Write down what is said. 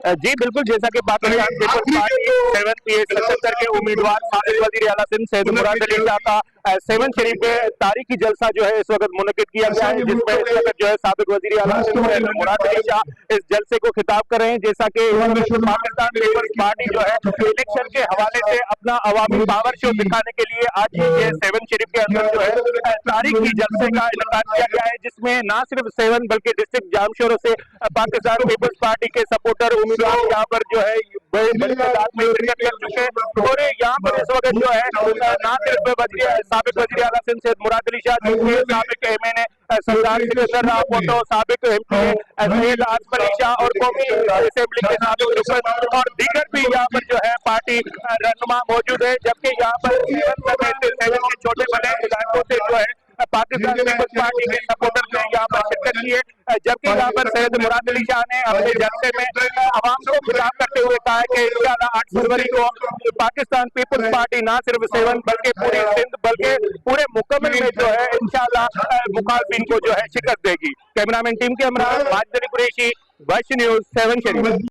जी बिल्कुल, जैसा कि पाकिस्तान पीपल्स पार्टी 7 के उम्मीदवार साबिक वजीर आला सिंध सैयद मुराद अली शाह का 7 शरीफ में तारीखी जलसा जो है इस वक्त मुनक्किद किया गया है, जिसमें इस वक्त जो है साबिक वजीर आला सिंध सैयद मुराद अली शाह इस जलसे को खिताब कर रहे हैं। जैसा कि पाकिस्तान पीपल्स पार्टी जो है इलेक्शन के हवाले से अपना अवामी पावर शो दिखाने के लिए आज ये 7 शरीफ के अंदर जो है तारीखी जलसे का इनेकाद किया गया है, जिसमें न सिर्फ 7 बल्कि डिस्ट्रिक्ट जामशोरों से पाकिस्तान पीपल्स पार्टी के सपोर्टर उम्मीदवार यहाँ पर जो है बड़ी तादाद में शिरकत कर चुके हैं। और यहाँ पर इस वक्त जो है न सिर्फ साबिक वजीर आला सिंध सैयद मुराद अली शाह, साबिक एमएनए सरदार सिकंदर राव भुट्टो, साबिक सैयद आसिफ अली शाह और कौमी असेंबली के साबिक रुकन और दीगर भी यहाँ पर जो है पार्टी रहनुमा मौजूद है। जबकि यहाँ पर 7 के छोटे बड़े इलाकों से जो है पाकिस्तान पीपल्स पार्टी के सपोर्टर ने यहाँ पर शिरकत की है। जबकि यहाँ पर सैयद मुराद अली शाह ने अपने जलसे में आवाम को खिताब करते हुए कहा है कि इंशाअल्लाह 8 फरवरी को पाकिस्तान पीपल्स पार्टी न सिर्फ 7 बल्कि पूरी सिंध बल्कि पूरे मुकम्मल में जो है इंशाअल्लाह मुखालफिन को जो है शिकस्त देगी। कैमरामैन टीम के हमरा माजिद अली कुरैशी, वॉइस न्यूज़ 7 शरीफ।